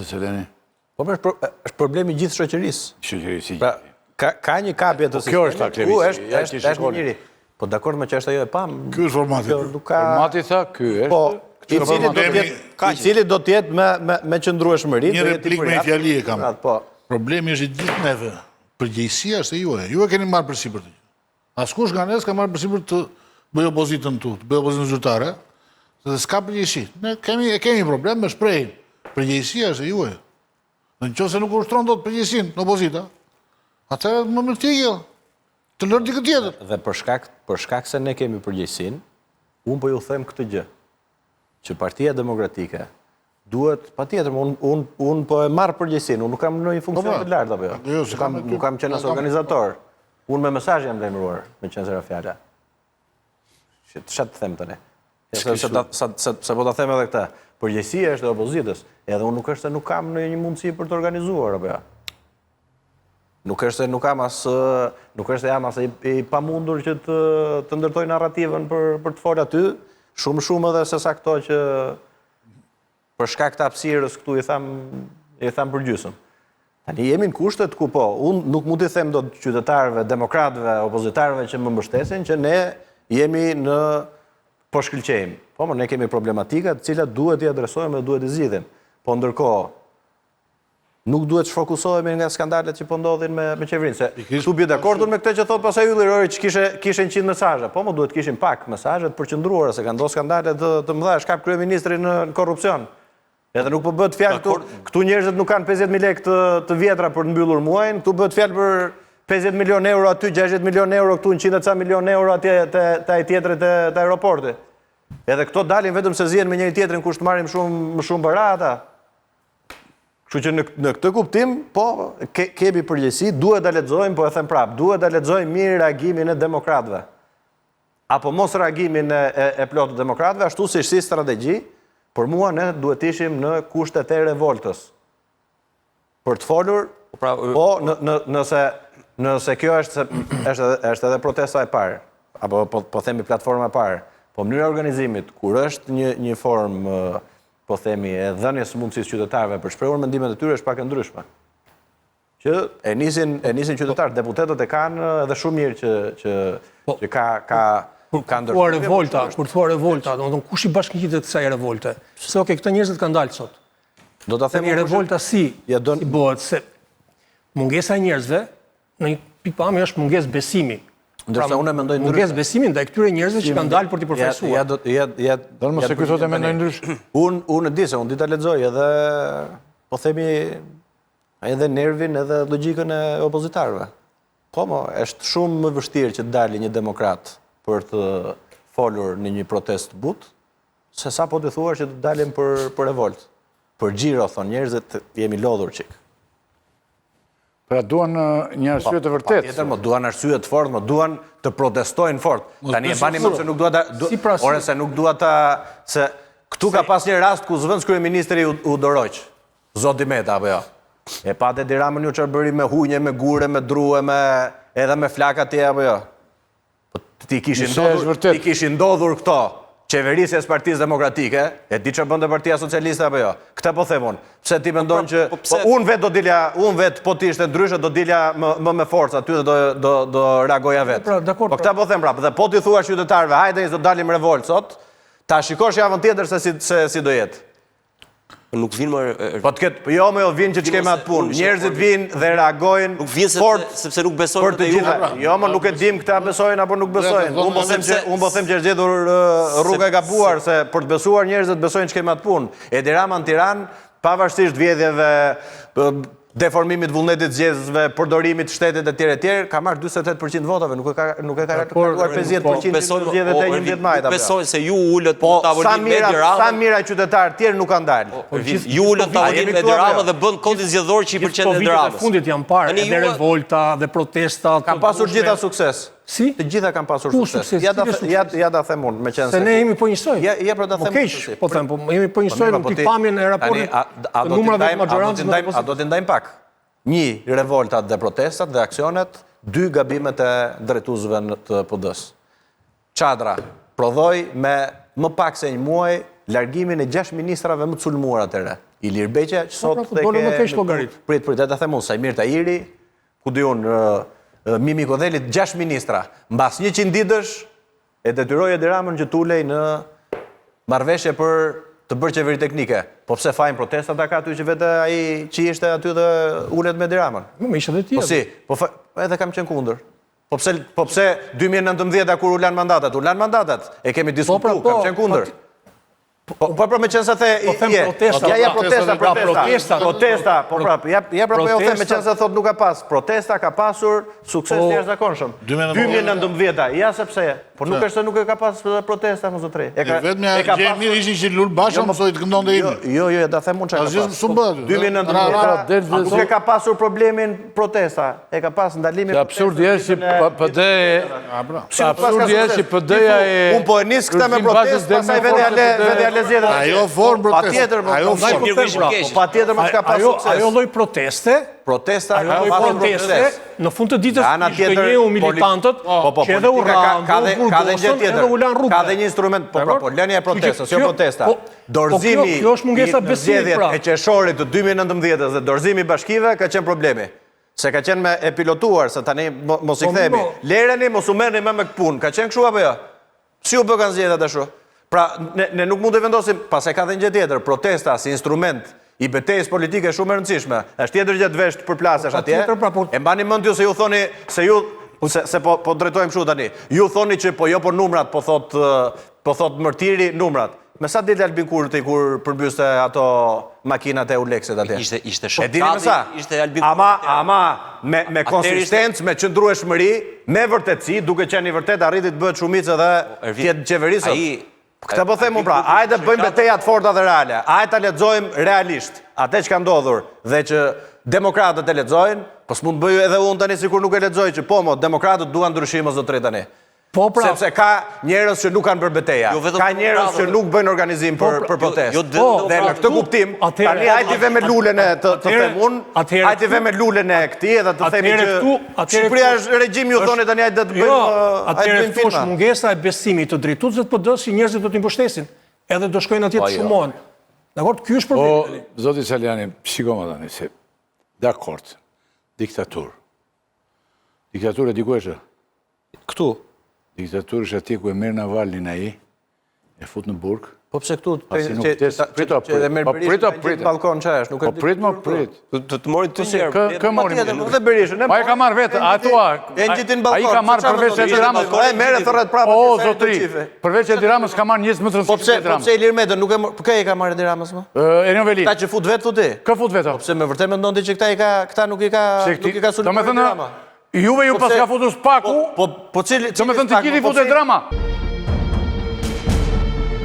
Zotë Seleni? Po është problemi gjithë shoqërisë. Shoqërisë. Pra, ka një kapje të sistemit. Kjo është aktivistë. Është një njëri. Po dakord me që është ajo e pam. Ky është formati. Formati tha, ky është. Po, i cili do të jetë me qëndrueshmëri. Një replik me fjali e kam. Po. Problemi është i gjithë neve. Përgjegjësia është e juaj. Ju e keni marrë përsipër të. Askush nga ne s'ka marrë përsipër të bëjë opozitën tu, të bëjë opozitën zyrtare, se s'ka përgjegjësi. Ne kemi problem me shprehjen. Përgjegjësia është e juaj. Nëse nuk ushtron dot përgjegjësinë në opozita, atëherë më mirë të ikë. Të lërë dikë tjetër. Dhe për shkak se ne kemi përgjegjësinë, unë po ju them këtë gjë, që Partia Demokratike duhet, patjetër, unë po e marr përgjegjësinë, unë nuk kam në një funksion të lartë apo jo. Nuk kam qenë as organizator. Unë me mesazh jam lajmëruar, me qenë zëra fjala. Çfarë të them tani? Se po ta them edhe këtë. Përgjegjësia është e opozitës, edhe unë nuk është se nuk kam në një mundësi për të organizuar apo jo. Nuk është se nuk kam nuk është se jam as i pamundur që të ndërtoj narrativën për të folur aty, shumë edhe se sa këto që për shkak të hapësirës këtu i tham përgjysëm. Tani jemi në kushtet ku po, unë nuk mund t'i them dot qytetarëve, demokratëve, opozitarëve që më mbështesin që ne jemi në po shkëlqejmë. Po, ne kemi problematika të cilat duhet i adresojmë dhe duhet i zgjidhim. Po ndërkohë, nuk duhet të fokusohemi nga skandalet që po ndodhin me qeverinë. Se këtu bie dakordun me këtë që thot pasaj Ylli Rori që kishin 100 mesazhe. Po, duhet kishin pak mesazhe të përqendruara se kanë ndodhur skandale të mëdha, shkap kryeministri në korrupsion. Edhe nuk po bëhet fjalë këtu njerëzit nuk kanë 50.000 lekë të vjetra për të mbyllur muajin, këtu bëhet fjalë për 50 milion euro aty, 60 milion euro këtu, 100 milion euro atje te ai tjetri te aeroporti. Edhe këto dalin vetëm se zihen me njëri tjetrin kush të marrim më shumë barata. Kështu që në këtë kuptim, po kemi përgjegjësi, duhet ta lexojmë, po e them prap, duhet ta lexojmë mirë reagimin e demokratëve. Apo mos reagimin e plotë të demokratëve, ashtu si strategji. Për mua, ne duhet ishim në kushtet e revoltës. Për të folur, po nëse kjo është edhe protesta e parë, apo po themi platforma e parë, po mënyra organizimit, kur është një formë, po themi, e dhënies mundësisë qytetarëve për shprehur mendimet e tyre është pak e ndryshme. Që e nisin qytetarët, deputetët e kanë edhe shumë mirë që ka Kur të thua revolta, domethënë kush i bashkëngjitet kësaj revolte? Se këta njerëzit kanë dalë sot. Do ta them revolta si bëhet se mungesa e njerëzve në një pikpamje është mungesë besimi. Ndërsa unë mendoj ndryshe. Mungesë besimi ndaj këtyre njerëzve që kanë dalë për t'i përfaqësuar. Do mos e ky thotë mendoj ndryshe. Unë di se unë di ta lexoj edhe po themi edhe nervin edhe logjikën e opozitarëve. Po, është shumë më vështirë që të dalë një demokrat për të folur në një protest but, se sa po të thuar që të dalim për revolt. Për gjiro, thonë njerëzit, jemi lodhur qik. Pra duan një arsye të vërtet. Patjetër, duan arsye të fortë, duan të protestojnë fort. Tani e bani më se nuk dua ta... Se këtu ka pas një rast ku zëvendës kryeministri u doroq. Zoti Meta, apo jo. E pate Edi Rama një çfarë bëri me hunje, me gure, me drue, edhe me flaka tje, apo jo. Ti kishin ndodhur këto qeverisjes Partisë Demokratike, e di çfarë bënte Partia Socialiste apo jo. Këtë po them unë. Pse ti mendon që unë vetë po ti ishte ndryshe do dilja më me forcë aty dhe do reagoja vetë. Po këtë po them prapë, dhe po ti thua qytetarëve, hajde do dalim revolt sot, ta shikosh javën tjetër se si do jetë. Nuk vinë më... Po të ketë, jo vinë që të kemi atë punë. Njerëzit vinë dhe reagojnë... Nuk vinë sepse nuk besojnë të juve. Jo, nuk e dim këta besojnë apo nuk besojnë. Unë po them që është gjetur rruga e gabuar, se për të besuar njerëzit besojnë që kemi atë punë. Edi Rama në Tiranë, pavarësisht vjedhjeve, deformimit vullnetit zgjedhësve, përdorimit shtetit e tjerë, ka marrë 48% votave, nuk e ka kalkuar 50% zgjedhjet e 11 majit. Besojnë se ju ullët tavolin me Edi Rama. Sa mira qytetarë tjerë nuk kanë dalë. Ju ullët tavolin me Edi Rama dhe bën kodin zgjedhor që i përqen Edi Ramës. Fundit janë parë edhe revolta dhe protesta. Kanë pasur gjitha sukses. Si? Të gjitha kanë pasur sukses. Ja da them unë, me qenë se ne jemi po njësoj. Ja pra da them unë. Po them, jemi po njësoj në pikpamjen e raportit të numrave të majorancës. A do t'i ndajmë pak? 1, revoltat dhe protestat dhe aksionet, 2, gabimet e drejtuesve të PD-s. Çadra prodhoi me më pak se një muaj largimin e 6 ministrave më të sulmuar atëherë. Ilir Beqja, që sot futbolli më keq llogarit. Prit, e ta them unë, Sajmir Tahiri, ku di unë, Mimi Kodhelit, 6 ministra, mbas 100 ditësh, e detyroi Edi Ramën që tulej në marrëveshje për të bërë qeveri teknike. Po pse fajin protestat ka aty që vetë ai që ishte aty dhe ulet me Edi Ramën? Më ishte edhe Po si, edhe kam qenë kundër. Po pse 2019 kur u lan mandatat, e kemi diskutuar, kam qenë kundër. Po me qenë se the, protesta, po prapë, ja prapë jo the me qenë se thot nuk ka pas, protesta ka pasur sukses të jashtëzakonshëm. 2019, ja sepse, po nuk është se nuk e ka pas protesta më zotëri. Vetëm Gjemir ishin që Lul Basha mësoi të këndonte imi. Jo, da them unë çka ka pas. 2019 nuk e ka pasur problemin protesta, e ka pas ndalimin. Absurdi është që PD-ja e... Unë po e nis këta me protest, pasaj vetë ajo formë protestë. Ajo patjetër më ka pas sukses. Ajo lloj proteste, në fund të ditës shkënjeu militantët që edhe u rrandën, edhe u lan rrugë. Ka dhe një instrument, po lënia e protestës, jo protesta. Dorëzimi kjo është mungesa besimi pra. E qershorit të 2019 dhe dorëzimi i bashkive ka qenë problemi. Se ka qenë me e pilotuar, se tani mos i kthehemi. Lereni, mos u merrni me punë. Ka qenë kështu apo jo? Si u bë kanë zgjedhjet ashtu? Pra, ne nuk mund të vendosim, pas e ka dhe një gjë tjetër, protesta si instrument i betejës politike shumë e rëndësishme. Është tjetër gjë të vesh të përplasesh atje. E mbani mend ju se ju thoni se po drejtojmë kështu tani. Ju thoni që po jo por numrat, po thot Mërtiri numrat. Me sa ditë Albin Kurti kur përmbyste ato makinat e Uleksit atje? Ishte E dini me sa? Ama me konsistencë, me qëndrueshmëri, me vërtetësi, duke qenë i vërtet arriti të bëhet shumicë dhe tjetë qeverisë. Këta po themu pra, ajde bëjmë betejat forta dhe reale, ajde ta lexojmë realisht, atë që ka ndodhur dhe që demokratët e lexojnë, po s'mund bëju edhe unë tani sikur nuk e lexoj që po mo, demokratët duan ndryshime zotëri tani. Sepse ka njerëz që nuk kanë bërë beteja, ka njerëz që nuk bëjnë organizim për protestë. Dhe në këtë kuptim, tani hajde ve me lulen e të them unë, hajde ve me lulen e këtij edhe të themi që Shqipëria është regjim, ju thoni tani hajde të bëjmë atëherë këtu është mungesa e besimit të drejtuesve të PD-s që njerëzit do të mbështesin, edhe do shkojnë atje të shumohen. Dakor, ky është problemi. Po, zoti Saliani, shikoma tani se dakord. Diktaturë. Diktaturë diku është? Këtu. Diktaturë është atje ku e merr Navalnin ai, e fut në burg. Po pse këtu që e merr Berisha në balkon çfarë është? Nuk e di. Po prit më prit. Të mori të njerë. Kë mori? Nuk dhe Berishën. Pa e ka marr vetë, atua. E ngjitin balkon. Ai ka marr përveç Edi Ramës. Po e merr thorret prapë. O zotri. Përveç Edi Ramës ka marr njerëz më të rëndësishëm Edi Ramës. Po pse Ilir Meta nuk e kë e ka marr Edi Ramës më? Erion Veli. Ta që fut vetë thotë. Kë fut vetë? Pse më vërtet mendon ti që këta nuk i ka sulmuar Edi Rama? Juve ju pas ka futur spaku. Po cili do të thënë ti gjithë futet drama.